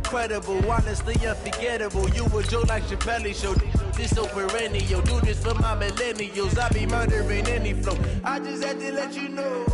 incredible, honestly unforgettable. You a joke like Chappelle Show. This so perennial. Do this for my millennials. I be murdering any flow. I just had to let you know.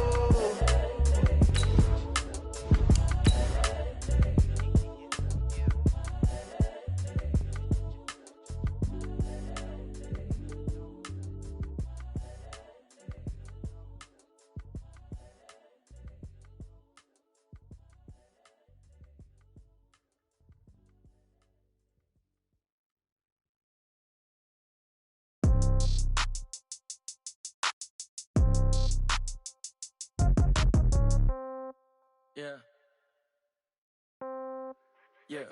Yeah.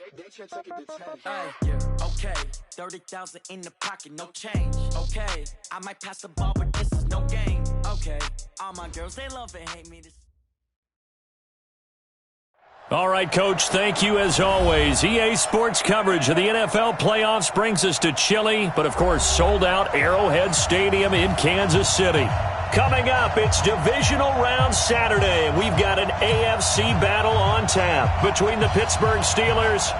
Okay. 30,000 in the pocket, no change. Okay. I might pass the ball, but this is no game. Okay. All my girls, they love and hate me. All right, Coach, thank you as always. EA Sports coverage of the NFL playoffs brings us to Chile, but of course sold out Arrowhead Stadium in Kansas City. Coming up, it's Divisional Round Saturday, and we've got an AFC battle on tap between the Pittsburgh Steelers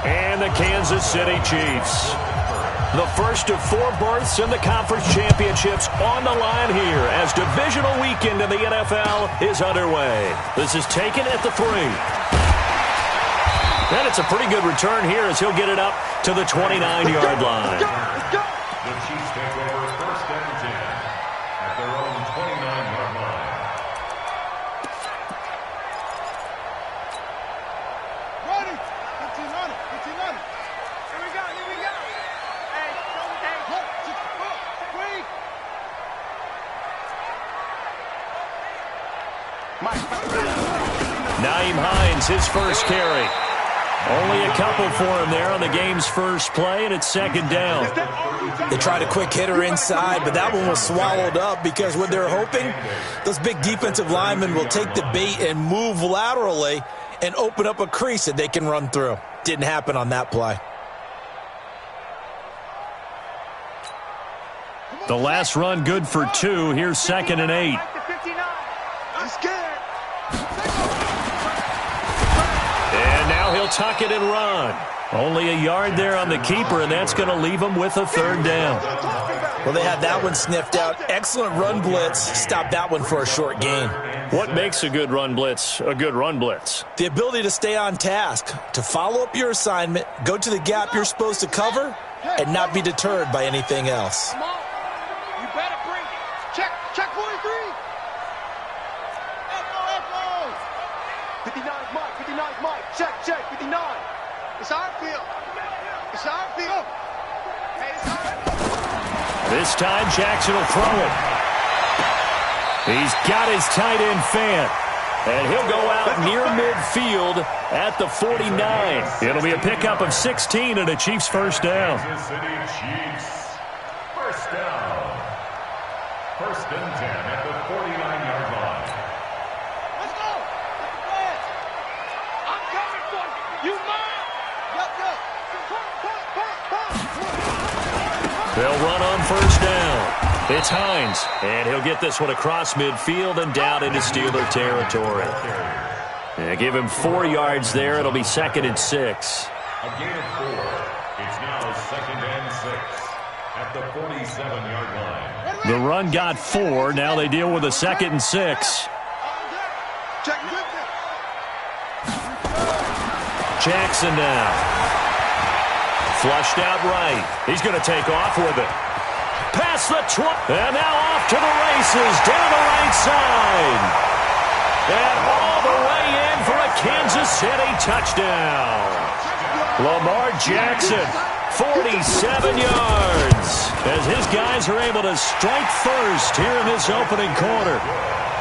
and the Kansas City Chiefs. The first of 4 berths in the conference championships on the line here as divisional weekend in the NFL is underway. This is taken at the 3. And it's a pretty good return here as he'll get it up to the 29-yard line. The Chiefs take over first and 10 at their own 29-yard line. Ready? 15 on it. 15 on it. Here we go. Here we go. Hey, wait. Naeem Hines, his first carry. Only a couple for him there on the game's first play, and it's second down. They tried a quick hitter inside, but that one was swallowed up because what they're hoping, those big defensive linemen will take the bait and move laterally and open up a crease that they can run through. Didn't happen on that play. The last run good for 2. Here's second and 8. And now he'll tuck it and run. Only a yard there on the keeper, and that's going to leave him with a third down. Well, they had that one sniffed out. Excellent run blitz. Stopped that one for a short gain. What makes a good run blitz a good run blitz? The ability to stay on task, to follow up your assignment, go to the gap you're supposed to cover, and not be deterred by anything else. You better bring it. Check 43. Echo. 59's Mike. 59's Mike. Check. 59. It's our field. It's our field. Hey, it's our field. This time Jackson will throw it. He's got his tight end fan. And he'll go out near midfield at the 49. It'll be a pickup of 16 and a Chiefs first down. Kansas City Chiefs. First down. First and 10 at the 49-yard line. Let's go. I'm coming for you. You mine. Yup. They'll run on first down. It's Hines, and he'll get this one across midfield and down into Steeler territory. And give him 4 yards there. It'll be second and 6. A gain of 4. It's now second and 6 at the 47-yard line. The run got 4. Now they deal with a second and 6. Jackson now. Flushed out right. He's going to take off with it. Past the 20. And now off to the races down the right side. And all the way in for a Kansas City touchdown. Lamar Jackson, 47 yards. As his guys are able to strike first here in this opening quarter.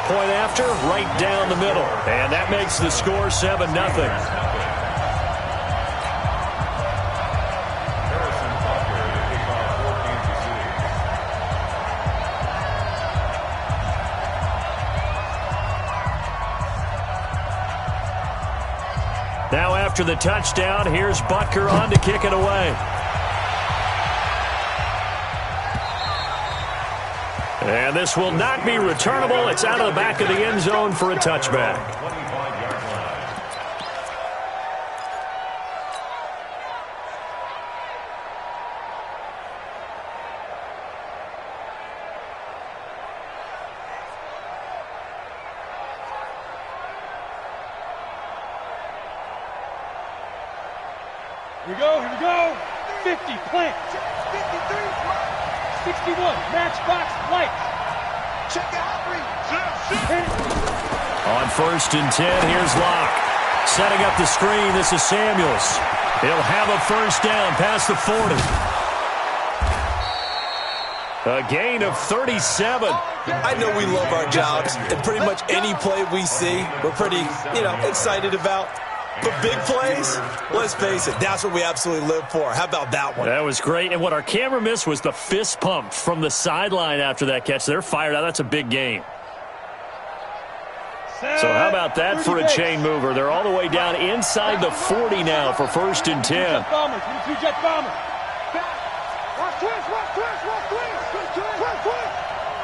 Point after, right down the middle. And that makes the score 7-0. Now after the touchdown, here's Butker on to kick it away. And this will not be returnable. It's out of the back of the end zone for a touchback. Here we go, here we go. 50, plant. 61, matchbox, light. Check out, On 1st and 10, here's Locke. Setting up the screen, this is Samuels. He'll have a first down past the 40. A gain of 37. I know we love our jobs, and pretty much any play we see, we're pretty, excited about. But big plays, let's face it, that's what we absolutely live for. How about that one? That was great. And what our camera missed was the fist pump from the sideline after that catch. They're fired out. That's a big game. So how about that for a chain mover? They're all the way down inside the 40 now for 1st and 10. Bombers, jet bomber.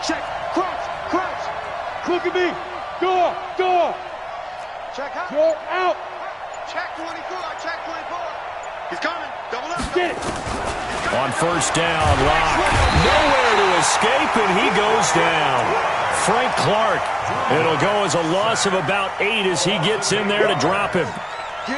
Check, crouch. Look at me. Door. Check out. Door out. Check 24, check 24. He's coming, double up. Get it. On 1st down, Locke. Nowhere to escape, and he goes down. Frank Clark. It'll go as a loss of about 8 as he gets in there to drop him.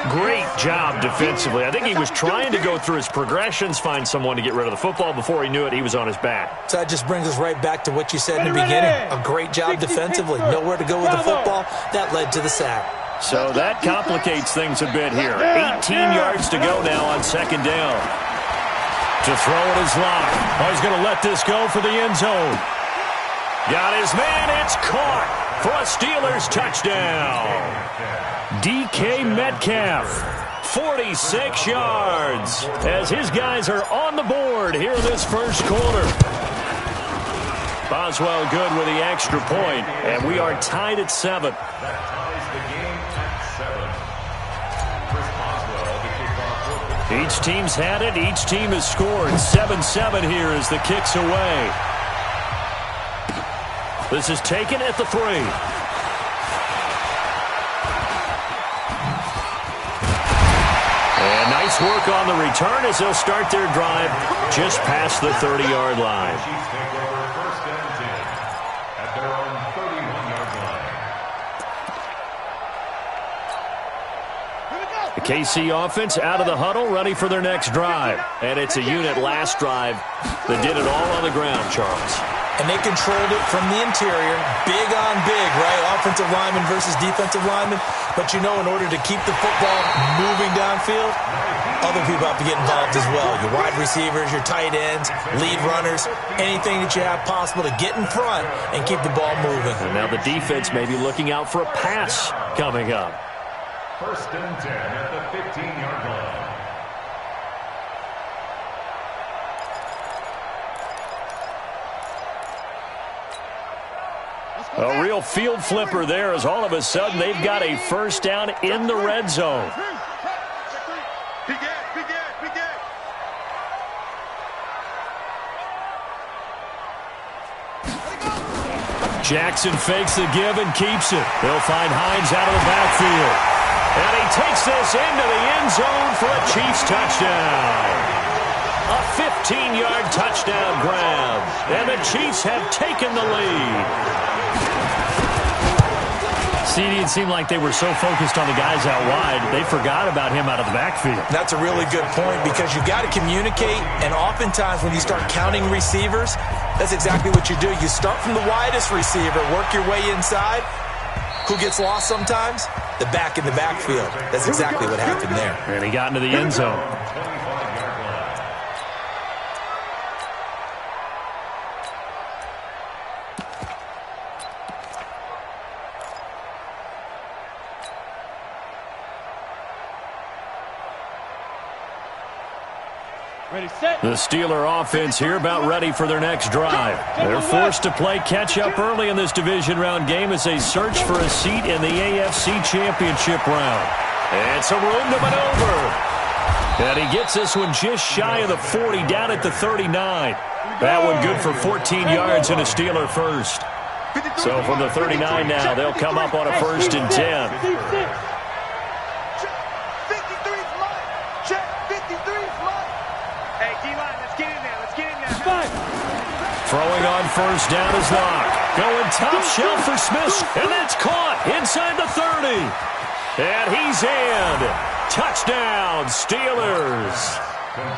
Great job defensively. I think he was trying to go through his progressions, find someone to get rid of the football. Before he knew it, he was on his back. So that just brings us right back to what you said in the beginning. A great job defensively. Nowhere to go with the football. That led to the sack. So that complicates things a bit here. 18 yards to go now on 2nd down. To throw it is Locke. Oh, he's going to let this go for the end zone. Got his man. It's caught for a Steelers touchdown. DK Metcalf, 46 yards, as his guys are on the board here in this first quarter. Boswell good with the extra point, and we are tied at 7. That ties the game at 7. Chris Boswell, the kickoff. Each team's had it. Each team has scored. 7-7 here as the kick's away. This is taken at the 3. And nice work on the return as they'll start their drive just past the 30-yard line. Chiefs take over 1st and 10 at their own 31-yard line. The KC offense out of the huddle, ready for their next drive. And it's a unit last drive that did it all on the ground, Charles. And they controlled it from the interior, big on big, right? Offensive lineman versus defensive lineman. But in order to keep the football moving downfield, other people have to get involved as well. Your wide receivers, your tight ends, lead runners, anything that you have possible to get in front and keep the ball moving. And now the defense may be looking out for a pass coming up. 1st and 10 at the 15-yard line. A real field flipper there as all of a sudden they've got a first down in the red zone. Jackson fakes the give and keeps it. They'll find Hines out of the backfield. And he takes this into the end zone for a Chiefs touchdown. A 15-yard touchdown grab. And the Chiefs have taken the lead. It seemed like they were so focused on the guys out wide, they forgot about him out of the backfield. That's a really good point because you've got to communicate, and oftentimes when you start counting receivers, that's exactly what you do. You start from the widest receiver, work your way inside. Who gets lost sometimes? The back in the backfield. That's exactly what happened there. And he got into the end zone. The Steeler offense here about ready for their next drive. They're forced to play catch-up early in this division round game as they search for a seat in the AFC Championship round. And some room to maneuver. And he gets this one just shy of the 40, down at the 39. That one good for 14 yards and a Steeler first. So from the 39 now, they'll come up on a 1st and 10. Throwing on 1st down is Locke. Going top shelf for Smith. And that's caught inside the 30. And he's in. Touchdown, Steelers.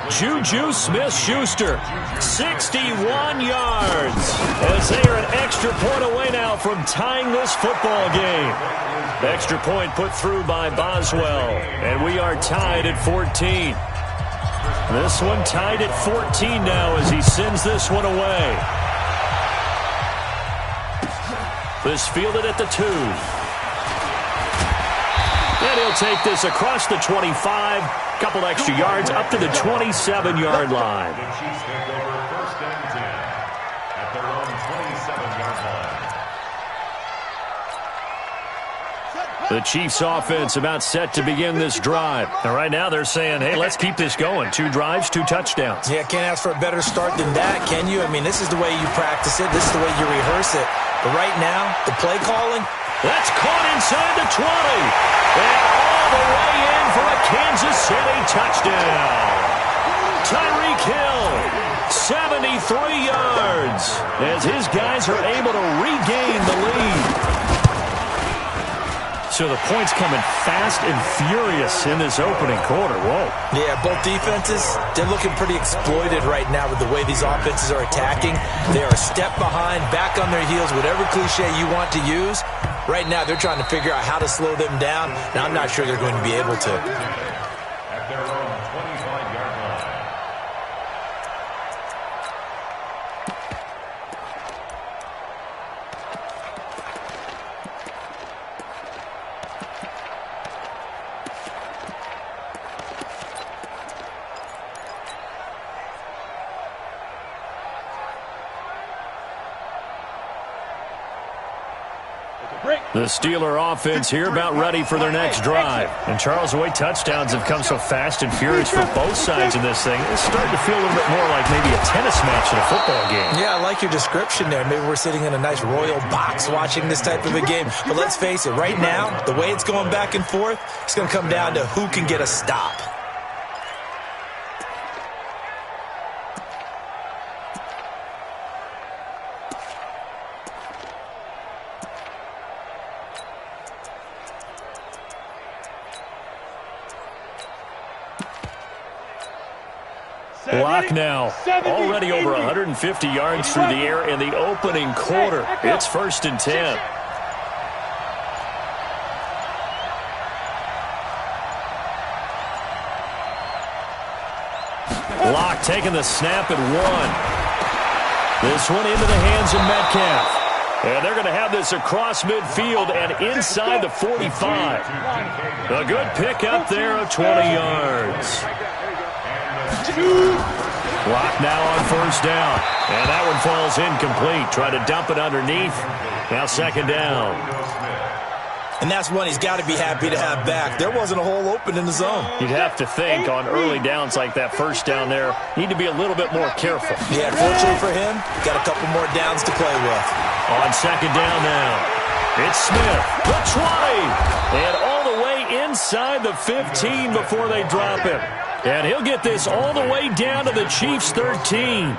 Juju Smith-Schuster, 61 yards, as they are an extra point away now from tying this football game. Extra point put through by Boswell, and we are tied at 14. This one tied at 14 now as he sends this one away. This fielded at the 2. And he'll take this across the 25. Couple extra yards up to the 27-yard line. The Chiefs take over 1st and 10 at their own 27-yard line. The Chiefs offense about set to begin this drive. And right now they're saying, hey, let's keep this going. 2 drives, 2 touchdowns. Yeah, can't ask for a better start than that, can you? I mean, this is the way you practice it. This is the way you rehearse it. But right now, the play calling, that's caught inside the 20. And all the way in for a Kansas City touchdown. Tyreek Hill, 73 yards, as his guys are able to regain the lead. So the points coming fast and furious in this opening quarter. Whoa. Yeah, both defenses, they're looking pretty exploited right now with the way these offenses are attacking. They are a step behind, back on their heels, whatever cliche you want to use. Right now, they're trying to figure out how to slow them down, and I'm not sure they're going to be able to. At their own 25-yard line. The Steeler offense here about ready for their next drive. And Charles, the way touchdowns have come so fast and furious for both sides in this thing, it's starting to feel a little bit more like maybe a tennis match in a football game. Yeah, I like your description there. Maybe we're sitting in a nice royal box watching this type of a game. But let's face it, right now, the way it's going back and forth, it's going to come down to who can get a stop. Block now. Already over 150 yards through the air in the opening quarter. It's 1st and 10. Block taking the snap at 1. This one into the hands of Metcalf. And they're going to have this across midfield and inside the 45. A good pick up there of 20 yards. Block now on 1st down. And that one falls incomplete. Try to dump it underneath. Now 2nd down. And that's one he's got to be happy to have back. There wasn't a hole open in the zone. You'd have to think on early downs like that 1st down there, need to be a little bit more careful. Yeah, fortunately for him, got a couple more downs to play with. On 2nd down now, it's Smith, the 20, and all the way inside the 15 before they drop him. And he'll get this all the way down to the Chiefs' 13.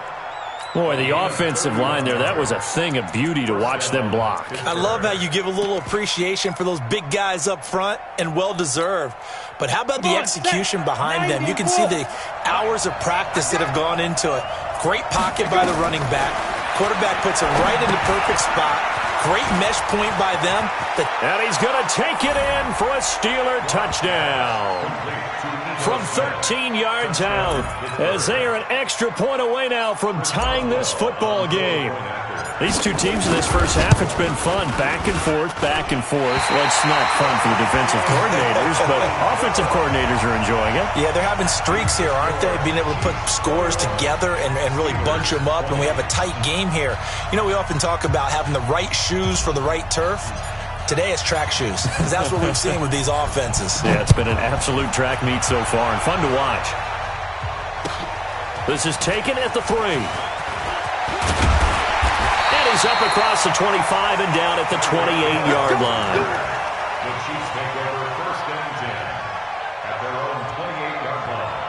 Boy, the offensive line there, that was a thing of beauty to watch them block. I love how you give a little appreciation for those big guys up front, and well-deserved. But how about the execution behind them? You can see the hours of practice that have gone into it. Great pocket by the running back. Quarterback puts him right in the perfect spot. Great mesh point by them. And he's going to take it in for a Steeler touchdown. From 13 yards out, as they are an extra point away now from tying this football game. These two teams in this first half, it's been fun. Back and forth, back and forth. Well, it's not fun for the defensive coordinators, but offensive coordinators are enjoying it. Yeah, they're having streaks here, aren't they? Being able to put scores together and really bunch them up, and we have a tight game here. You know, we often talk about having the right shoes for the right turf. Today it's track shoes, because that's what we've seen with these offenses. Yeah, it's been an absolute track meet so far, and fun to watch. This is taken at the 3. And he's up across the 25 and down at the 28-yard line. The Chiefs take over 1st and 10 at their own 28-yard line.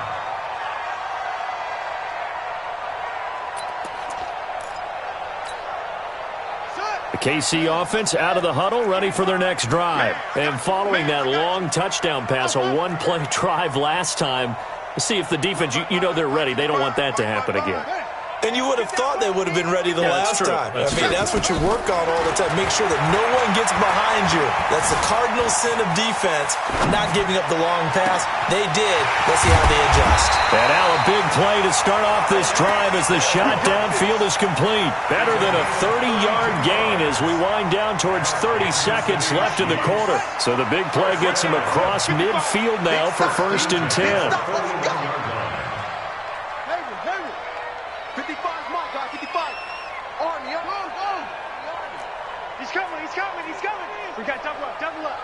The KC offense out of the huddle, ready for their next drive. And following that long touchdown pass, a one-play drive last time, let's see if the defense, you know they're ready. They don't want that to happen again. And you would have thought they would have been ready the last time. That's what you work on all the time. Make sure that no one gets behind you. That's the cardinal sin of defense, not giving up the long pass. They did. Let's see how they adjust. And now a big play to start off this drive as the shot downfield is complete. Better than a 30-yard gain as we wind down towards 30 seconds left in the quarter. So the big play gets him across midfield now for 1st and 10. 55 Mike, guys, 55. Army, up. Go. He's coming. We got double up.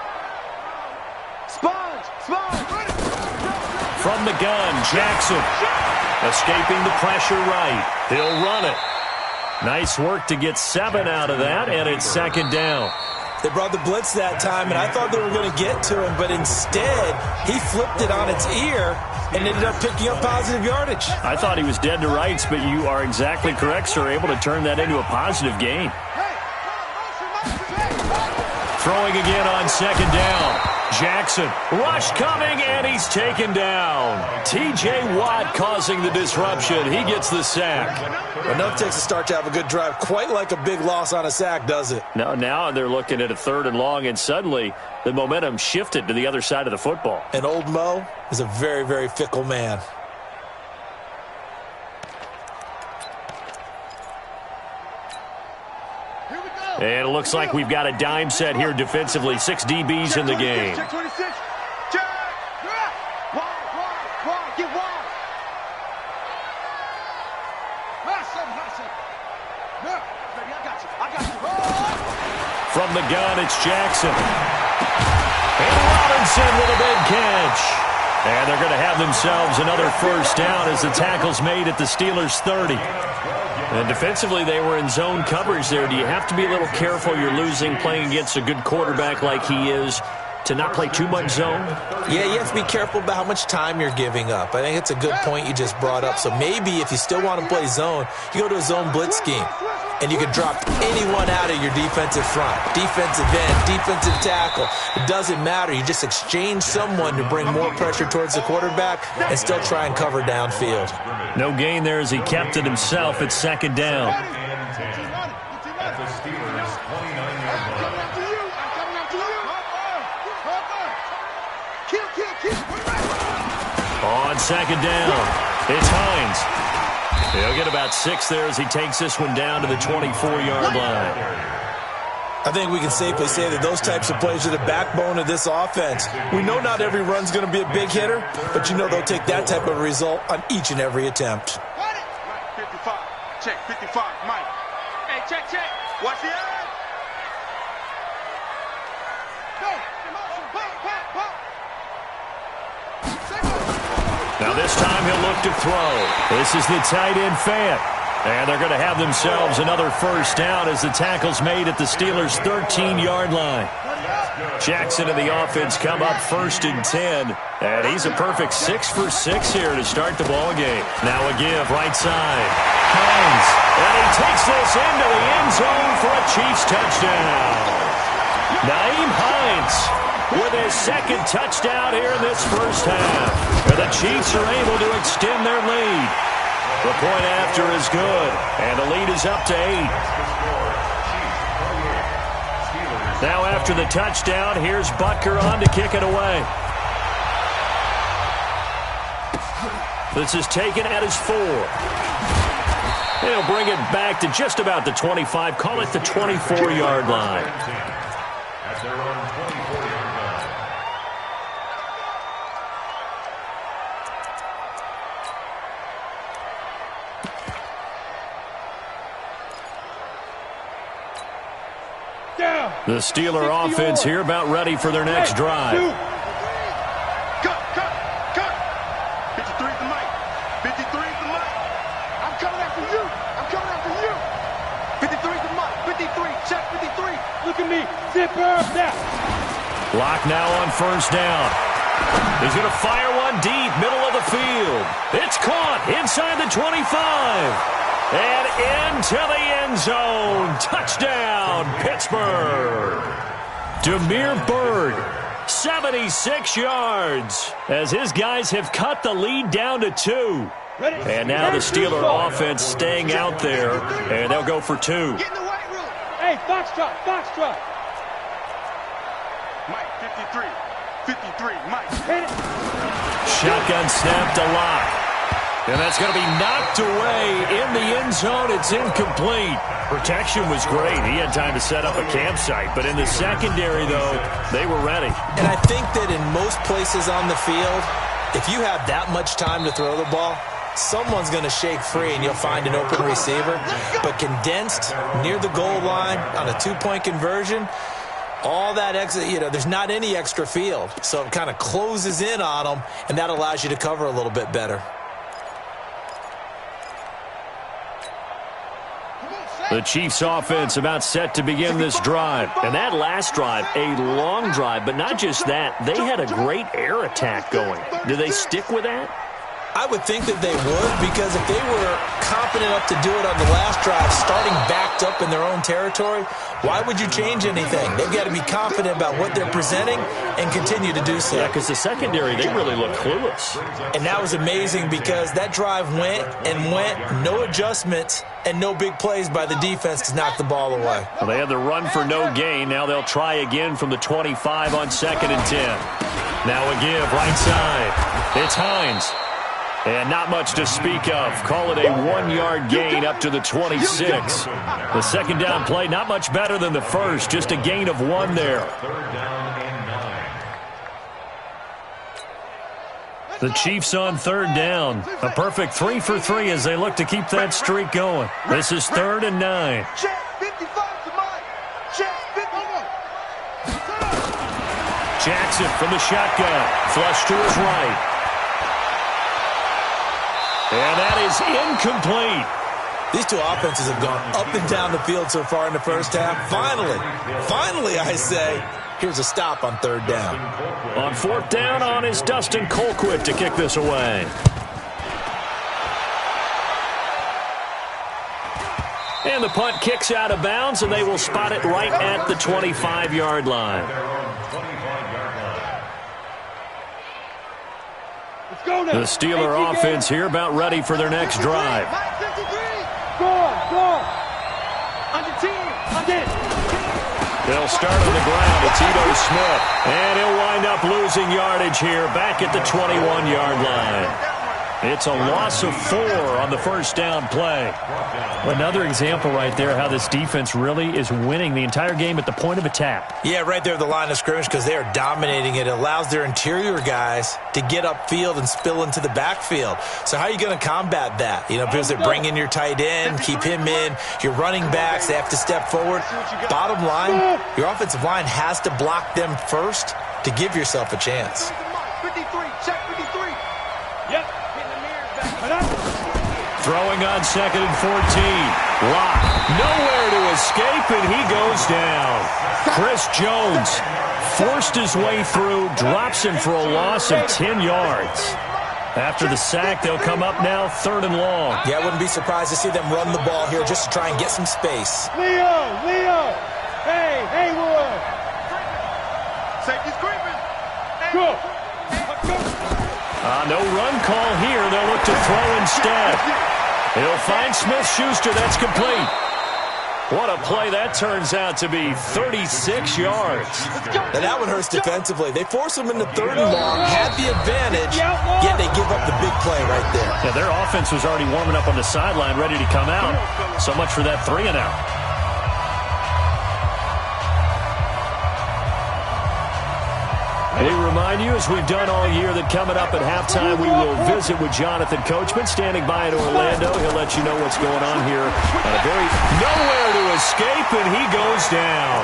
Sponge. From the gun, Jackson. Escaping the pressure right. He'll run it. Nice work to get 7 out of that, and it's 2nd down. They brought the blitz that time, and I thought they were going to get to him, but instead, he flipped it on its ear and ended up picking up positive yardage. I thought he was dead to rights, but you are exactly correct, sir. Able to turn that into a positive gain. Throwing again on 2nd down. Jackson, rush coming, and he's taken down. T.J. Watt causing the disruption. He gets the sack. Enough takes a start to have a good drive. Quite like a big loss on a sack, does it? Now they're looking at a 3rd and long, and suddenly the momentum shifted to the other side of the football. And old Mo is a very, very fickle man. And it looks like we've got a dime set here defensively. 6 DBs in the game. Check 26. Check. Wide. Get wide. Baby, I got you. From the gun, it's Jackson. And Robinson with a big catch. And they're going to have themselves another 1st down as the tackle's made at the Steelers' 30. And defensively, they were in zone coverage there. Do you have to be a little careful? You're losing, playing against a good quarterback like he is, to not play too much zone? Yeah, you have to be careful about how much time you're giving up. I think it's a good point you just brought up. So maybe if you still want to play zone, you go to a zone blitz scheme. And you can drop anyone out of your defensive front. Defensive end, defensive tackle. It doesn't matter. You just exchange someone to bring more pressure towards the quarterback and still try and cover downfield. No gain there as he kept it himself. It's 2nd down. At the Steelers' 29-yard line. On 2nd down, it's Hines. He'll get about 6 there as he takes this one down to the 24-yard line. I think we can safely say that those types of plays are the backbone of this offense. We know not every run's going to be a big hitter, but you know they'll take that type of result on each and every attempt. 55. Check. 55. Mike. Hey, check. Watch the eye. Now this time he'll look to throw. This is the tight end Fant. And they're going to have themselves another 1st down as the tackle's made at the Steelers' 13-yard line. Jackson and the offense come up 1st and 10. And he's a perfect 6 for 6 here to start the ball game. Now a give right side. Hines. And he takes this into the end zone for a Chiefs touchdown. Nyheim Hines with his 2nd touchdown here in this 1st half. And the Chiefs are able to extend their lead. The point after is good, and the lead is up to 8. Now after the touchdown, here's Butker on to kick it away. This is taken at his 4. He'll bring it back to just about the 25, call it the 24-yard line. At their own 24-yard line. The Steeler offense here about ready for their next drive. Cut. 53 to Mike. 53 to Mike. I'm coming after you. 53 to Mike. 53. Check 53. Look at me. Zipper now. Lock now on 1st down. He's going to fire one deep, middle of the field. It's caught inside the 25. And into the end zone. Touchdown, Pittsburgh. Damiere Byrd, 76 yards, as his guys have cut the lead down to 2. And now the Steeler offense staying out there, and they'll go for 2. Get in the white room. Hey, Foxtrot, Foxtrot. Mike, 53, Mike. Hit it. Shotgun snap to Locke. And that's going to be knocked away in the end zone. It's incomplete. Protection was great. He had time to set up a campsite. But in the secondary, though, they were ready. And I think that in most places on the field, if you have that much time to throw the ball, someone's going to shake free and you'll find an open receiver. But condensed near the goal line on a 2-point conversion, all that extra, there's not any extra field. So it kind of closes in on them, and that allows you to cover a little bit better. The Chiefs offense about set to begin this drive. And that last drive, a long drive, but not just that. They had a great air attack going. Do they stick with that? I would think that they would, because if they were confident enough to do it on the last drive, starting backed up in their own territory, why would you change anything? They've got to be confident about what they're presenting and continue to do so. Yeah, because the secondary, they really look clueless. And that was amazing because that drive went and went, no adjustments and no big plays by the defense to knock the ball away. Well, they had the run for no gain. Now they'll try again from the 25 on 2nd and 10. Now a give right side. It's Hines. And not much to speak of. Call it a 1-yard gain up to the 26. The second down play, not much better than the first. Just a gain of 1 there. The Chiefs on 3rd down. A perfect 3 for 3 as they look to keep that streak going. This is 3rd and 9. Check 55 to Mike. Check 51. Jackson from the shotgun. Flush to his right. And that is incomplete. These two offenses have gone up and down the field so far in the first half. Finally, I say, here's a stop on 3rd down. On 4th down on is Dustin Colquitt to kick this away. And the punt kicks out of bounds, and they will spot it right at the 25-yard line. The Steeler offense here about ready for their next drive. Go on. Under team. They'll start on the ground. It's Ito Smith. And he'll wind up losing yardage here back at the 21-yard line. It's a loss of 4 on the first down play. Another example right there how this defense really is winning the entire game at the point of attack. Yeah, right there at the line of scrimmage because they are dominating it. It allows their interior guys to get upfield and spill into the backfield. So how are you going to combat that? Because they bring in your tight end, keep him in. Your running backs, they have to step forward. Bottom line, your offensive line has to block them first to give yourself a chance. 53, check 53. Yep. Throwing on 2nd and 14. Locke nowhere to escape, and he goes down. Chris Jones forced his way through, drops him for a loss of 10 yards. After the sack, they'll come up now 3rd and long. Yeah, I wouldn't be surprised to see them run the ball here just to try and get some space. Leo. Hey, Haywood. Safety's creeping. Go. No run call here. They'll look to throw instead. He'll find Smith-Schuster. That's complete. What a play that turns out to be. 36 yards. Now that one hurts defensively. They force them into 3rd and long, had the advantage, yet they give up the big play right there. Yeah, their offense was already warming up on the sideline, ready to come out. So much for that 3 and out. We remind you, as we've done all year, that coming up at halftime, we will visit with Jonathan Coachman, standing by in Orlando. He'll let you know what's going on here. Nowhere to escape, and he goes down.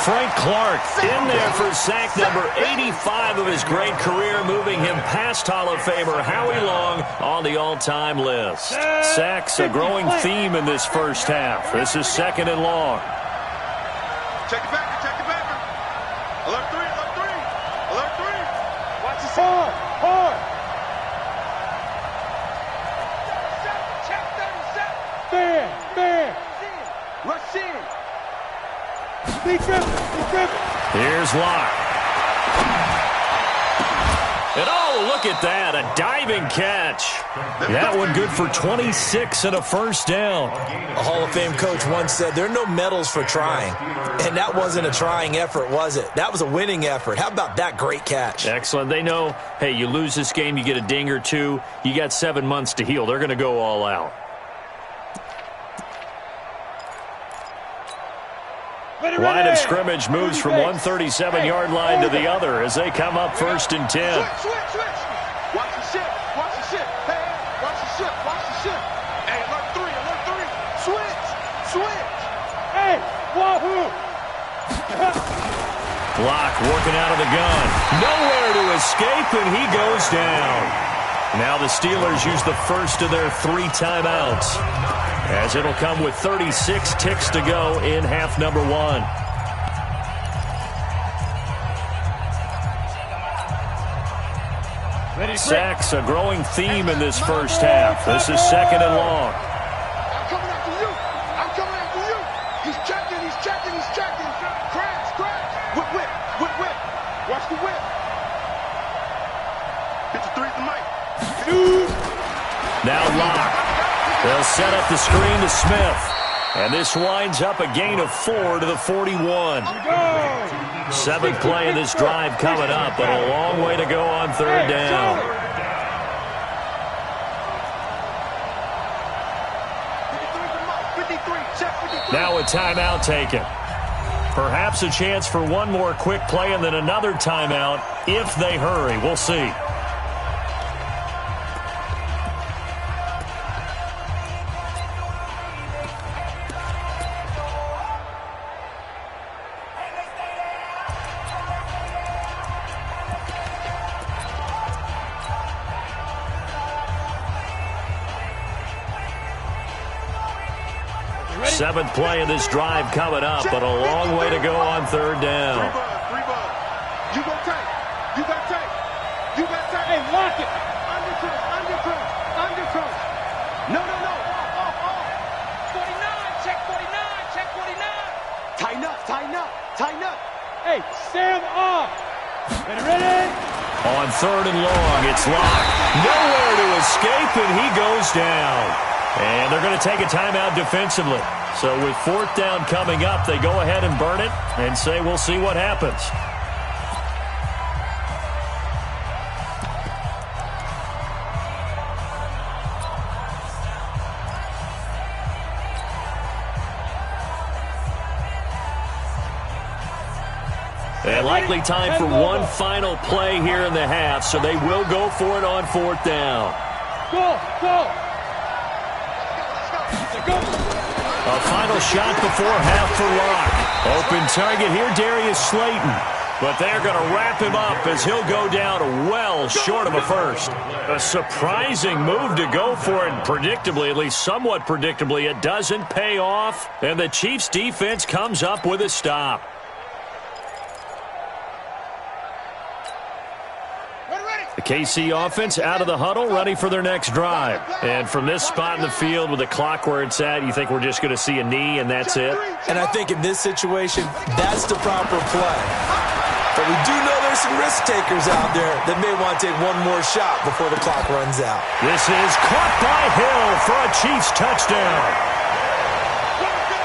Frank Clark in there for sack number 85 of his great career, moving him past Hall of Famer Howie Long on the all-time list. Sacks, a growing theme in this first half. This is 2nd and long. Check it back. Alert 3. Watch the Hard. Check 37. Be tripping. Here's Locke. And oh, look at that, a diving catch. That one good for 26 and a first down. A Hall of Fame coach once said there are no medals for trying. And that wasn't a trying effort, was it? That was a winning effort. How about that great catch? Excellent. They know, hey, you lose this game, you get a ding or two, you got 7 months to heal. They're going to go all out. Line of scrimmage moves from one 37-yard line to the other as they come up 1st and 10. Switch. Watch the shift. Hey, watch the shift. Hey, alert three. Switch. Hey, wahoo! Block working out of the gun. Nowhere to escape, and he goes down. Now the Steelers use the first of their 3 timeouts, as it'll come with 36 ticks to go in half number 1. Sacks, a growing theme in this first half. This is 2nd and long. I'm coming after you. He's checking. Crash. Whip. Watch the whip. Hit the 3 at the mic. Now Locke. They'll set up the screen to Smith. And this winds up a gain of 4 to the 41. 7th play of this drive coming up, but a long way to go on 3rd down. Now a timeout taken. Perhaps a chance for one more quick play and then another timeout if they hurry. We'll see. Seventh play of this drive coming up, but a long way to go on 3rd down. Three ball. You got tight. Hey, lock it. Undercross. No. 49, check 49. Tighten up. Hey, stand off. Ready? On 3rd and long, it's Locke. Nowhere to escape, and he goes down. And they're going to take a timeout defensively. So with 4th down coming up, they go ahead and burn it and say we'll see what happens. And likely time for one final play here in the half, so they will go for it on 4th down. Go. A final shot before half for Locke. Open target here, Darius Slayton. But they're going to wrap him up as he'll go down well short of a first. A surprising move to go for it, and predictably, at least somewhat predictably, it doesn't pay off. And the Chiefs' defense comes up with a stop. The KC offense out of the huddle, ready for their next drive. And from this spot in the field with the clock where it's at, you think we're just going to see a knee and that's it? And I think in this situation, that's the proper play. But we do know there's some risk takers out there that may want to take one more shot before the clock runs out. This is caught by Hill for a Chiefs touchdown.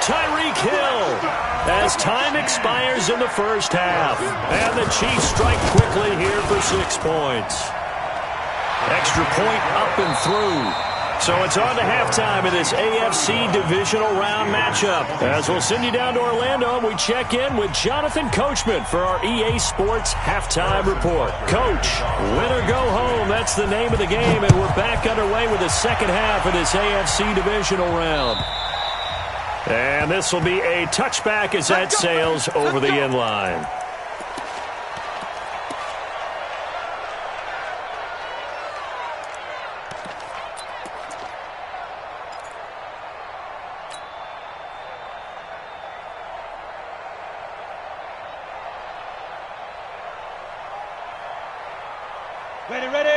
Tyreek Hill as time expires in the first half. And the Chiefs strike quickly here for 6 points. Extra point up and through. So it's on to halftime of this AFC divisional round matchup. As we'll send you down to Orlando, and we check in with Jonathan Coachman for our EA Sports Halftime Report. Coach, win or go home, that's the name of the game, and we're back underway with the second half of this AFC divisional round. And this will be a touchback as that sails over the end line.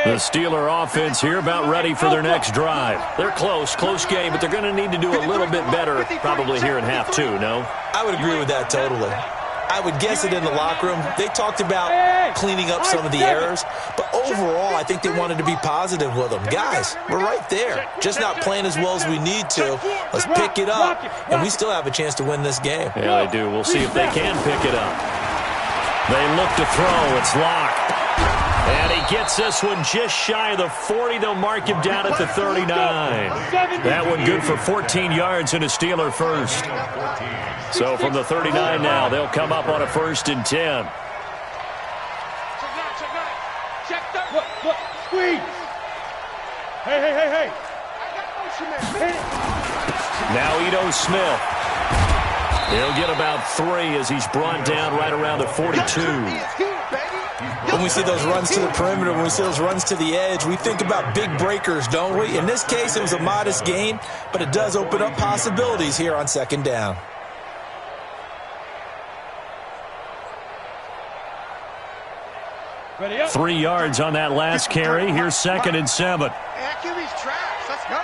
The Steeler offense here about ready for their next drive. They're close game, but they're going to need to do a little bit better probably here in half two, no? I would agree with that totally. I would guess it in the locker room. They talked about cleaning up some of the errors, but overall, I think they wanted to be positive with them. Guys, we're right there. Just not playing as well as we need to. Let's pick it up, and we still have a chance to win this game. Yeah, they do. We'll see if they can pick it up. They look to throw. It's Locke. And he gets this one just shy of the 40. They'll mark him down at the 39. That one good for 14 yards and a Steeler first. So from the 39 now, they'll come up on a 1st and 10. Look, squeeze. Hey. Now Ito Smith. He'll get about 3 as he's brought down right around the 42. When we see those runs to the perimeter, when we see those runs to the edge, we think about big breakers, don't we? In this case, it was a modest gain, but it does open up possibilities here on 2nd down. Ready up. 3 yards on that last carry. Here's 2nd and 7. QB's trash. Let's go.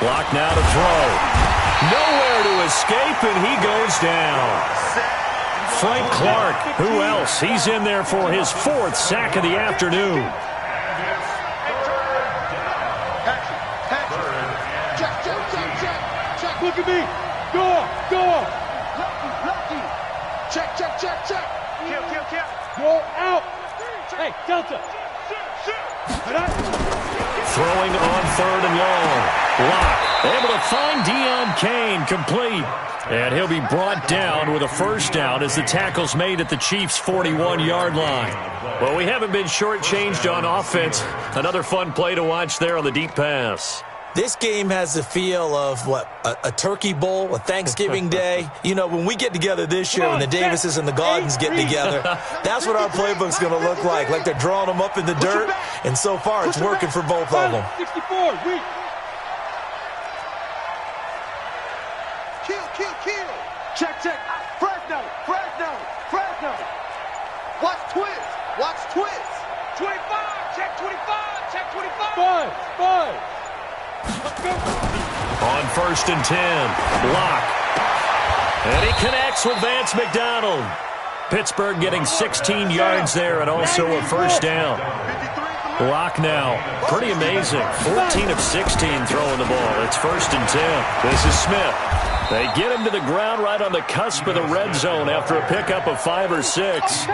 Block now to throw. Nowhere to escape, and he goes down. Frank Clark, who else? He's in there for his 4th sack of the afternoon. Check. Look at me. Go. Check. Kill. Go out. Hey, Delta. Throwing on 3rd and long. Block. Able to find Deion Kane, complete. And he'll be brought down with a 1st down as the tackle's made at the Chiefs' 41-yard line. Well, we haven't been shortchanged on offense. Another fun play to watch there on the deep pass. This game has the feel of, a turkey bowl, a Thanksgiving day. You know, when we get together this year, when the Davises and the Gardens get together, that's what our playbook's going to look like they're drawing them up in the dirt, and so far it's working for both of them. 64, weak. Kill. Check. Fresno. Watch twist. 25, check 25. 5. On 1st and 10, Block. And he connects with Vance McDonald. Pittsburgh getting 16 yards there and also a 1st down. Block now. Pretty amazing. 14 of 16 throwing the ball. It's 1st and 10. This is Smith. They get him to the ground right on the cusp of the red zone after a pickup of 5 or 6.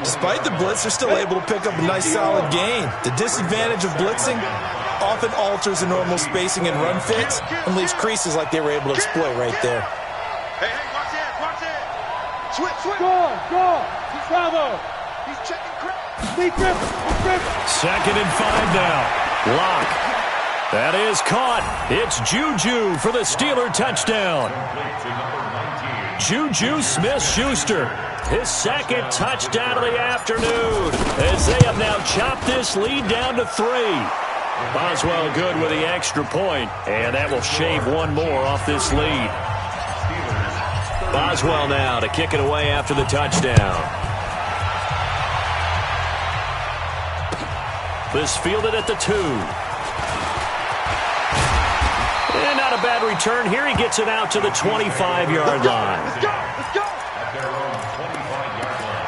Despite the blitz, they're still able to pick up a nice solid gain. The disadvantage of blitzing often alters the normal spacing and run fits and leaves creases like they were able to exploit right there. Hey, watch it. Switch. Go. He's Bravo. He's checking Chris. Lee Griffin. 2nd and 5 now. Lock. That is caught. It's Juju for the Steeler touchdown. Juju Smith-Schuster, his 2nd touchdown of the afternoon, as they have now chopped this lead down to 3. Boswell good with the extra point, and that will shave 1 more off this lead. Boswell now to kick it away after the touchdown. This fielded at the 2. And not a bad return here. He gets it out to the 25-yard line. Let's go. At their own 25-yard line.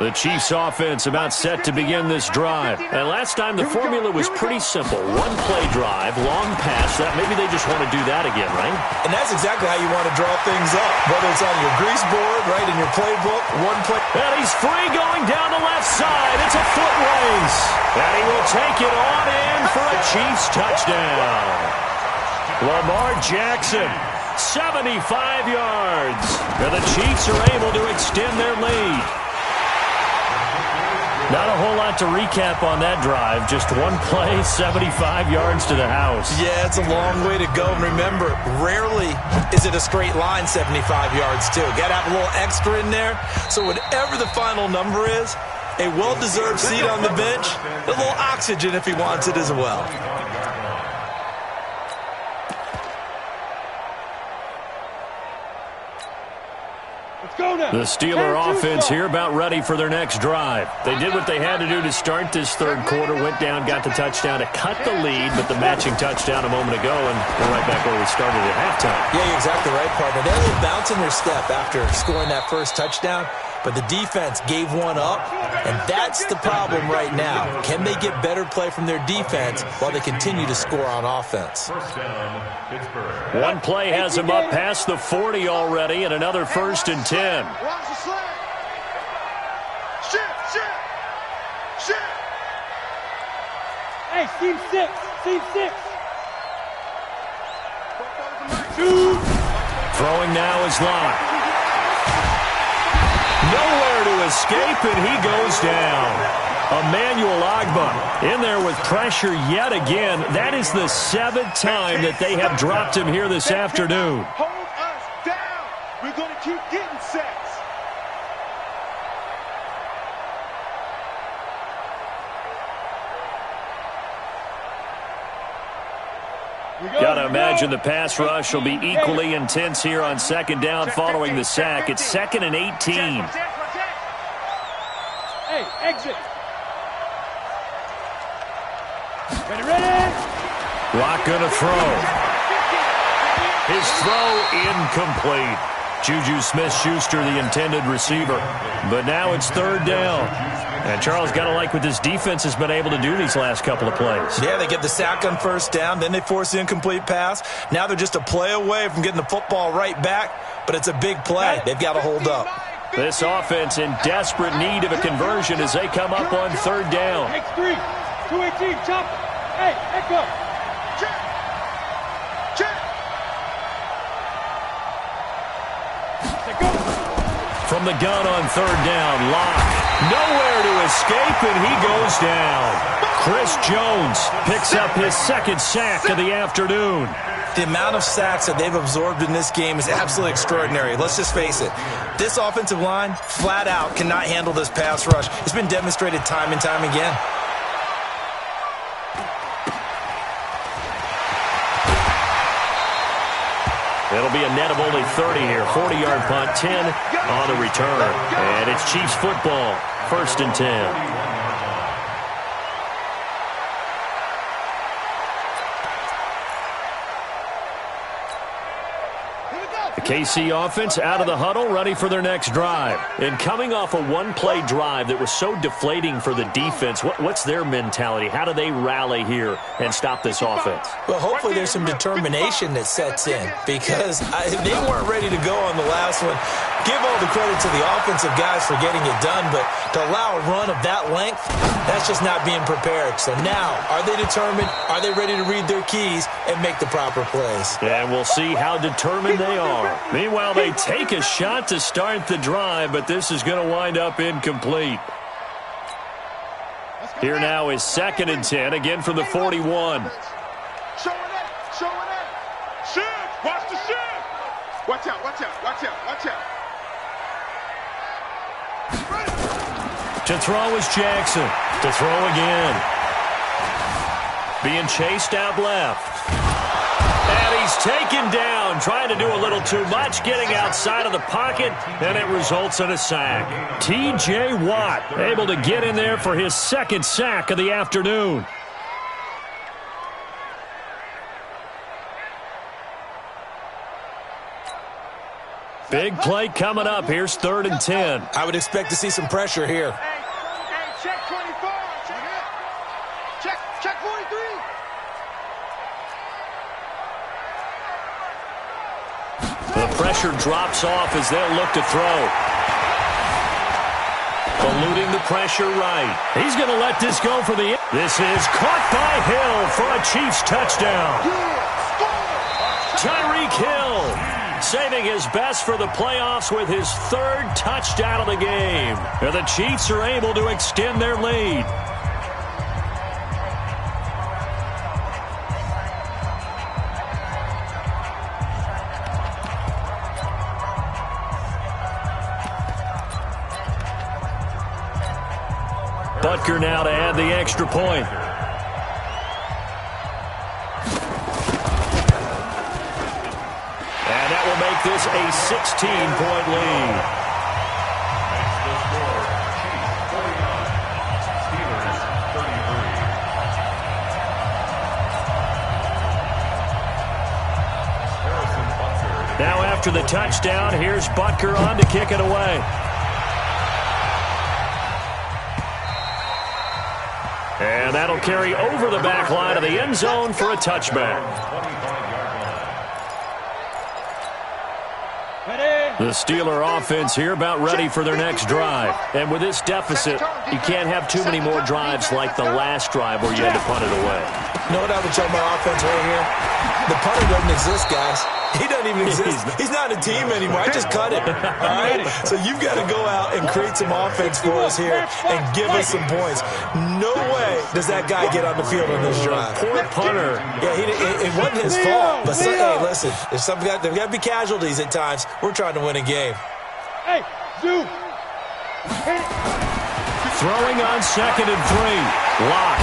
The Chiefs offense about set to begin this drive. And last time the formula was pretty simple. 1-play drive, long pass. Maybe they just want to do that again, right? And that's exactly how you want to draw things up. Whether it's on your grease board, right, in your playbook, 1 play. And he's free going down the left side. It's a foot race. And he will take it on in for a Chiefs touchdown. Lamar Jackson, 75 yards. And the Chiefs are able to extend their lead. Not a whole lot to recap on that drive. Just 1 play, 75 yards to the house. Yeah, it's a long way to go. And remember, rarely is it a straight line 75 yards, too. Got to have a little extra in there. So whatever the final number is, a well-deserved seat on the bench, a little oxygen if he wants it as well. The Steeler offense here about ready for their next drive. They did what they had to do to start this third quarter, went down, got the touchdown to cut the lead, but the matching touchdown a moment ago, and we're right back where we started at halftime. Yeah, you're exactly right, partner. They're a little bounce in their step after scoring that first touchdown, but the defense gave one up, and that's the problem right now. Can they get better play from their defense while they continue to score on offense? First down, Pittsburgh. One play has them up past the 40 already, and another 1st and 10. Watch the slant. Shift. Hey, team 6. Throwing now is Locke. Nowhere to escape, and he goes down. Emmanuel Ogbah in there with pressure yet again. That is the 7th time that they have dropped him here this afternoon. Hold us down. We're going to keep getting sacks. Got to imagine the pass rush will be equally intense here on 2nd down following the sack. It's 2nd and 18. Hey, exit. Ready. Locke going to throw. His throw incomplete. Juju Smith-Schuster, the intended receiver. But now it's 3rd down. And Charles, got to like what this defense has been able to do these last couple of plays. Yeah, they get the sack on 1st down, then they force the incomplete pass. Now they're just a play away from getting the football right back, but it's a big play. They've got to hold up. This offense in desperate need of a conversion as they come up on 3rd down. X3. 218. Chop. Hey, echo. Check. From the gun on 3rd down, Locke. Nowhere to escape, and he goes down. Chris Jones picks up his 2nd sack of the afternoon. The amount of sacks that they've absorbed in this game is absolutely extraordinary. Let's just face it. This offensive line, flat out, cannot handle this pass rush. It's been demonstrated time and time again. It'll be a net of only 30 here. 40-yard punt, 10 on the return. And it's Chiefs football, 1st and 10. The KC offense out of the huddle, ready for their next drive. And coming off a one-play drive that was so deflating for the defense, what's their mentality? How do they rally here and stop this offense? Well, hopefully there's some determination that sets in because they weren't ready to go on the last one. Give all the credit to the offensive guys for getting it done, but to allow a run of that length, that's just not being prepared. So now, are they determined? Are they ready to read their keys and make the proper plays? And we'll see how determined they are. Meanwhile, they take a shot to start the drive, but this is going to wind up incomplete. Here now is 2nd and 10, again from the 41. Showing it. Shift. Watch the shift. Watch out. To throw is Jackson. To throw again. Being chased out left. And he's taken down, trying to do a little too much, getting outside of the pocket, and it results in a sack. T.J. Watt able to get in there for his 2nd sack of the afternoon. Big play coming up. Here's 3rd and 10. I would expect to see some pressure here. Hey, check 24. Check 43. The pressure drops off as they'll look to throw. Eluding the pressure right. He's going to let this go for the... This is caught by Hill for a Chiefs touchdown. Tyreek Hill saving his best for the playoffs with his 3rd touchdown of the game. And the Chiefs are able to extend their lead. Butker now to add the extra point. And that will make make this a 16-point lead. Makes the score Chiefs 49, Steelers 33. Now after the touchdown, here's Butker on to kick it away. And that'll carry over the back line of the end zone for a touchback. The Steeler offense here about ready for their next drive. And with this deficit, you can't have too many more drives like the last drive where you had to punt it away. You know what I would tell my offense right here? The punter doesn't exist, guys. He doesn't even exist. He's not a team anymore. I just cut him. All right? So you've got to go out and create some offense for us here and give us some points. No way does that guy get on the field on this drive. Poor punter. Yeah, it wasn't his fault. But hey, listen, there's got to be casualties at times. We're trying to win a game. Hey, Zoo. Throwing on 2nd and 3. Lock.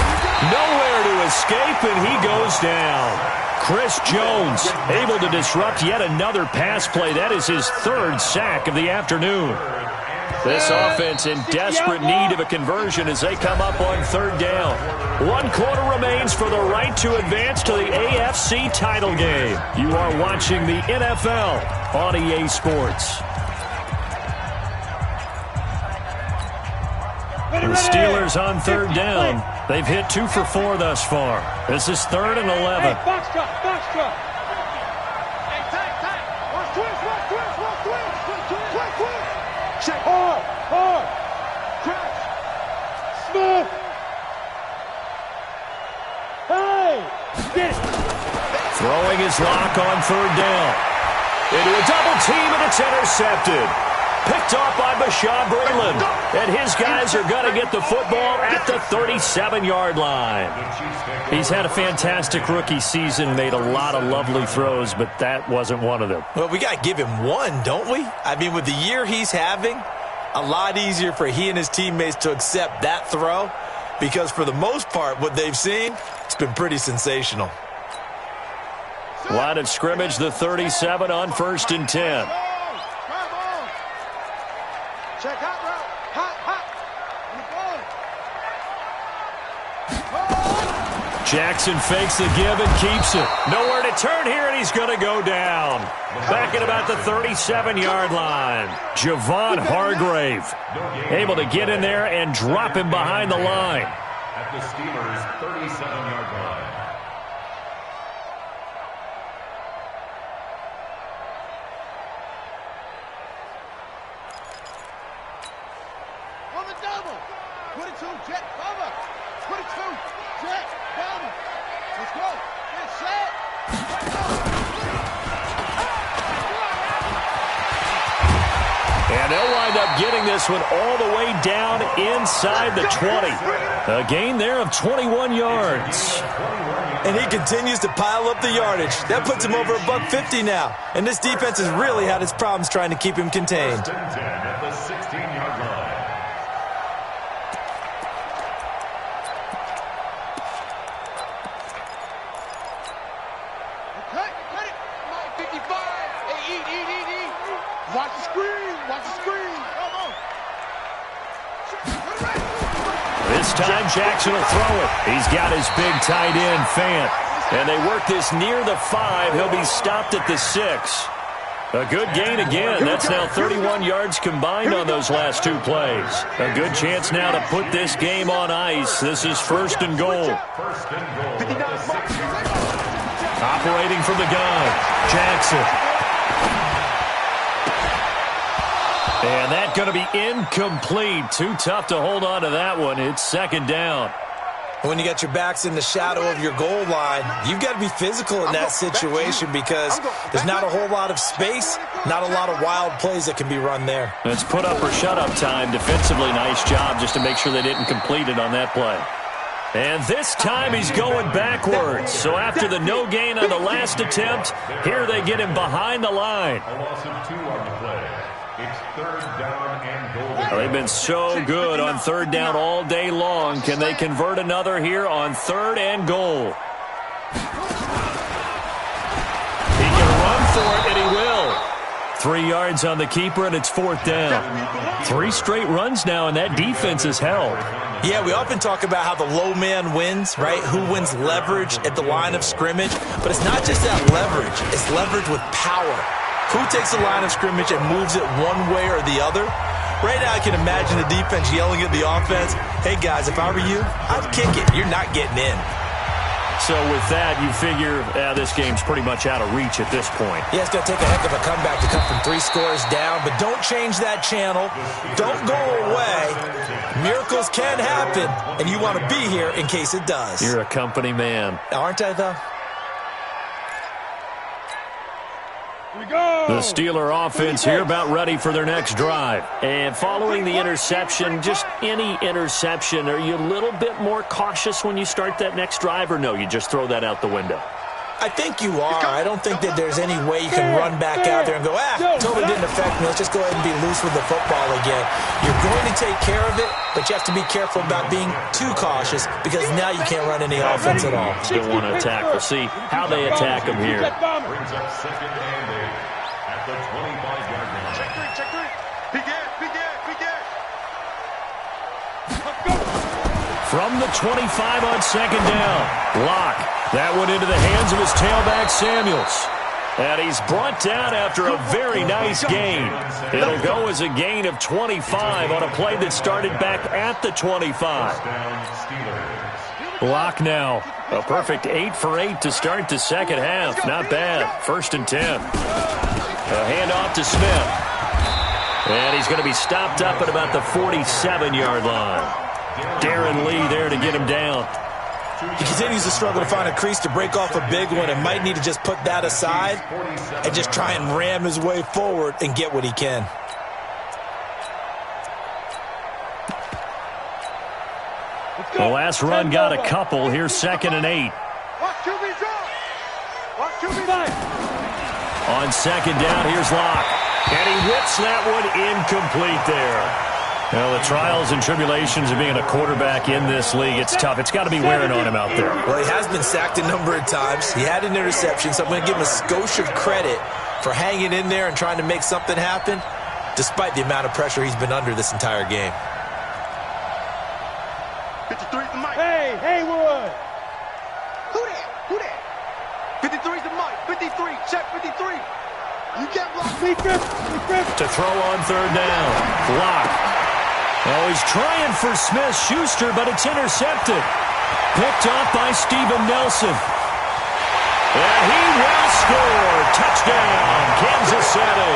Nowhere to escape, and he goes down. Chris Jones able to disrupt yet another pass play. That is his 3rd sack of the afternoon. This offense in desperate need of a conversion as they come up on 3rd down. 1 quarter remains for the right to advance to the AFC title game. You are watching the NFL on EA Sports. The Steelers on 3rd down. They've hit 2 for 4 thus far. This is 3rd and 11. Hey, box truck. Hey, tight. Watch twist. Check. Hard. Crash. Smith. Hey, get it. Throwing his lock on 3rd down. Into a double team, and it's intercepted. Picked off by Bashaud Breeland. And his guys are going to get the football at the 37-yard line. He's had a fantastic rookie season, made a lot of lovely throws, but that wasn't one of them. Well, we got to give him one, don't we? I mean, with the year he's having, a lot easier for he and his teammates to accept that throw because for the most part, what they've seen, it's been pretty sensational. Line of scrimmage, the 37 on 1st and 10. Check hot route. Hot. Jackson fakes the give and keeps it. Nowhere to turn here, and he's going to go down. Back at about the 37-yard line. Javon Hargrave able to get in there and drop him behind the line. At the Steelers' 37-yard line. On the double. 22, jet, cover. 22, jet, double. Let's go. Get set. And they'll wind up getting this one all the way down inside the 20. A gain there of 21 yards. And he continues to pile up the yardage. That puts him over $150 now. And this defense has really had its problems trying to keep him contained. 10 at the 16-yard line. Cut it. 55. Hey, eat. Watch the screen. Come on. This time Jackson will throw it. He's got his big tight end, Fant. And they work this near the 5. He'll be stopped at the 6. A good gain again. That's now 31 yards combined on those last 2 plays. A good chance now to put this game on ice. This is 1st and goal. First and goal. Operating from the gun, Jackson. And that's going to be incomplete. Too tough to hold on to that one. It's 2nd down. When you got your backs in the shadow of your goal line, you've got to be physical in that situation because there's not a whole lot of space, not a lot of wild plays that can be run there. It's put up or shut up time. Defensively, nice job just to make sure they didn't complete it on that play. And this time he's going backwards. So after the no gain on the last attempt, here they get him behind the line. A loss of 2 on the play. It's 3rd down and goal. They've been so good on 3rd down all day long. Can they convert another here on 3rd and goal? He can run for it, and he will. 3 yards on the keeper, and it's 4th down. 3 straight runs now, and that defense is held. Yeah, we often talk about how the low man wins, right? Who wins leverage at the line of scrimmage. But it's not just that leverage. It's leverage with power. Who takes the line of scrimmage and moves it one way or the other? Right now I can imagine the defense yelling at the offense, hey, guys, if I were you, I'd kick it. You're not getting in. So with that, you figure this game's pretty much out of reach at this point. Yeah, it's going to take a heck of a comeback to come from 3 scores down, but don't change that channel. Don't go away. Miracles can happen, and you want to be here in case it does. You're a company man. Aren't I, though? The Steeler offense here about ready for their next drive. And following the interception, just any interception, are you a little bit more cautious when you start that next drive, or no, you just throw that out the window? I think you are. I don't think that there's any way you can run back out there and go, totally didn't affect me. Let's just go ahead and be loose with the football again. You're going to take care of it, but you have to be careful about being too cautious because now you can't run any offense at all. Still want to attack. We'll see how they attack them here. Brings up 2nd and 8 at the 25-yard line. Check 3. Begin. From the 25 on 2nd down. Block. That went into the hands of his tailback, Samuels. And he's brought down after a very nice gain. It'll go as a gain of 25 on a play that started back at the 25. Block now. A perfect 8 for 8 to start the second half. Not bad. 1st and 10. A handoff to Smith. And he's going to be stopped up at about the 47-yard line. Darren Lee there to get him down. He continues to struggle to find a crease to break off a big one and might need to just put that aside and just try and ram his way forward and get what he can. The last run got a couple. Here's 2nd and 8. On 2nd down, here's Locke. And he whips that one incomplete there. Well, the trials and tribulations of being a quarterback in this league, it's tough. It's got to be wearing on him out there. Well, he has been sacked a number of times. He had an interception, so I'm going to give him a skosh of credit for hanging in there and trying to make something happen, despite the amount of pressure he's been under this entire game. 53 is the mic. Hey, Haywood. Who that? 53 is the mic. 53. Check 53. You can't block me. To throw on 3rd down. Block. Oh, he's trying for Smith-Schuster, but it's intercepted. Picked off by Steven Nelson. And he will score. Touchdown, Kansas City.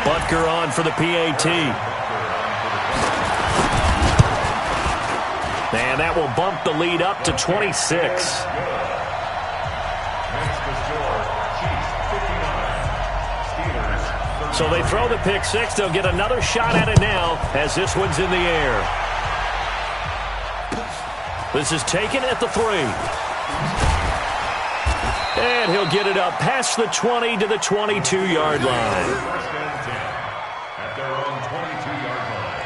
Butker on for the PAT. And that will bump the lead up to 26. So they throw the pick 6. They'll get another shot at it now as this one's in the air. This is taken at the 3. And he'll get it up past the 20 to the 22-yard line. At their own 22-yard line.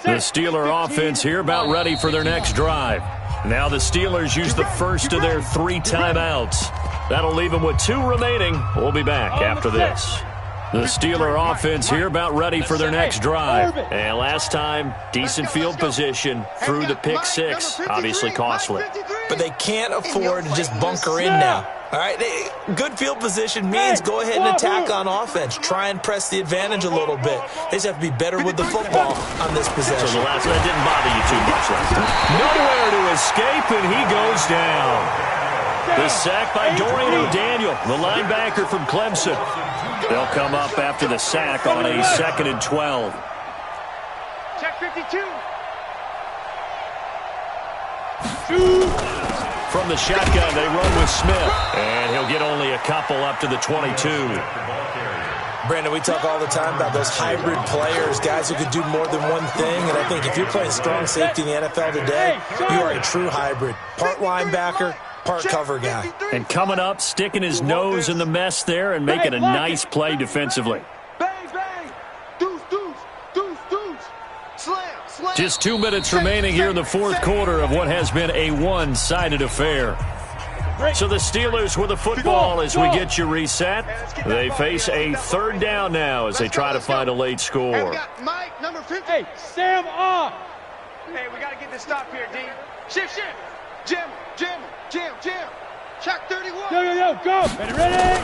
The Steeler offense here about ready for their next drive. Now the Steelers use the first of their 3 timeouts. That'll leave them with 2 remaining. We'll be back after this. The Steeler offense here about ready for their next drive. And last time, decent field position through the pick 6. Obviously costly. But they can't afford to just bunker in now. All right, good field position means go ahead and attack on offense. Try and press the advantage a little bit. They just have to be better with the football on this possession. So the last one didn't bother you too much last time. Nowhere to escape, and he goes down. The sack by Dorian O'Daniel, the linebacker from Clemson. They'll come up after the sack on a 2nd and 12. Check 52. From the shotgun, they run with Smith. And he'll get only a couple up to the 22. Brandon, we talk all the time about those hybrid players, guys who could do more than one thing. And I think if you're playing strong safety in the NFL today, you are a true hybrid. Part linebacker, part cover guy. And coming up, sticking his nose in the mess there and making a nice play defensively. Bang, bang. Deuce, deuce, deuce, deuce. Slam, slam. Just 2 minutes remaining here in the fourth quarter of what has been a one-sided affair. So the Steelers with the football as we get you reset. They face a third down now as they try to find a late score. Mike, number 50. Hey, Sam off. Hey, we got to get this stop here, D. Shift, shift. Jim, jim, jim, jim. Check 31. Yo, go. Ready?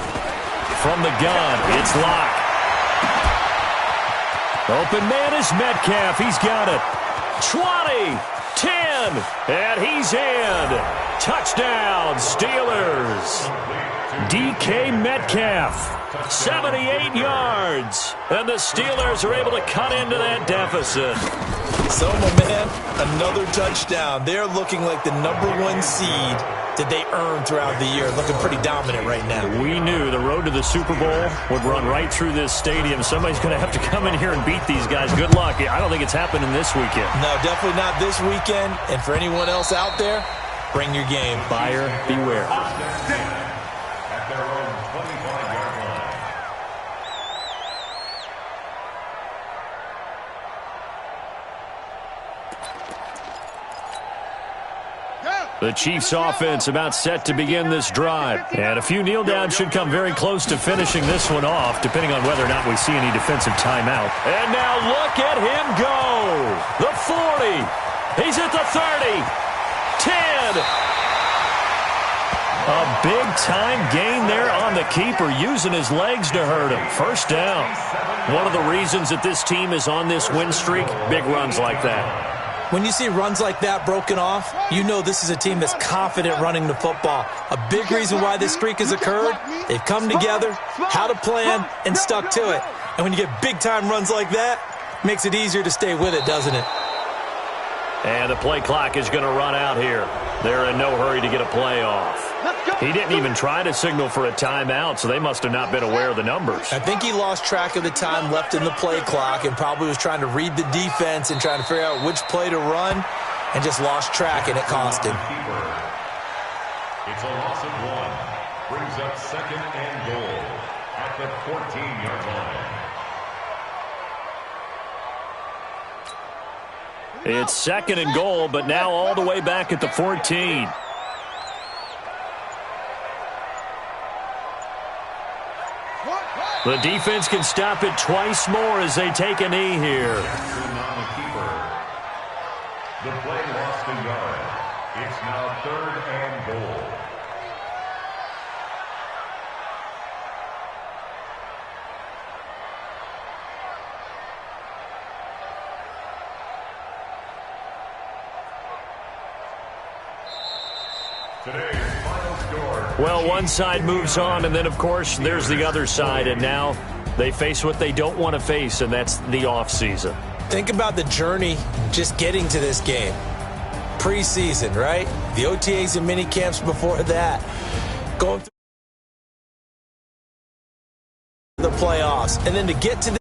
From the gun, it's Locke. Open man is Metcalf. He's got it. 20, 10, and he's in. Touchdown, Steelers. DK Metcalf, 78 yards. And the Steelers are able to cut into that deficit. So, my man, another touchdown. They're looking like the #1 seed that they earned throughout the year. Looking pretty dominant right now. We knew the road to the Super Bowl would run right through this stadium. Somebody's going to have to come in here and beat these guys. Good luck. I don't think it's happening this weekend. No, definitely not this weekend. And for anyone else out there, bring your game. Buyer beware. At their own 25-yard line. The Chiefs offense about set to begin this drive. And a few kneel downs should come very close to finishing this one off, depending on whether or not we see any defensive timeout. And now look at him go. The 40. He's at the 30. 10. A big-time gain there on the keeper, using his legs to hurt him. First down. One of the reasons that this team is on this win streak, big runs like that. When you see runs like that broken off, you know this is a team that's confident running the football. A big reason why this streak has occurred, they've come together, had a plan, and stuck to it. And when you get big-time runs like that, it makes it easier to stay with it, doesn't it? And the play clock is going to run out here. They're in no hurry to get a play off. He didn't even try to signal for a timeout, so they must have not been aware of the numbers. I think he lost track of the time left in the play clock and probably was trying to read the defense and trying to figure out which play to run and just lost track, and it cost him. It's a loss of 1. Brings up second and goal at the 14-yard line. It's second and goal, but now all the way back at the 14. The defense can stop it twice more as they take a knee here. The play lost a yard. It's now third and goal. Today's final score. Well, one side moves on, and then, of course, there's the other side, and now they face what they don't want to face, and that's the offseason. Think about the journey just getting to this game. Preseason, right? The OTAs and mini camps before that. Going through the playoffs. And then to get to the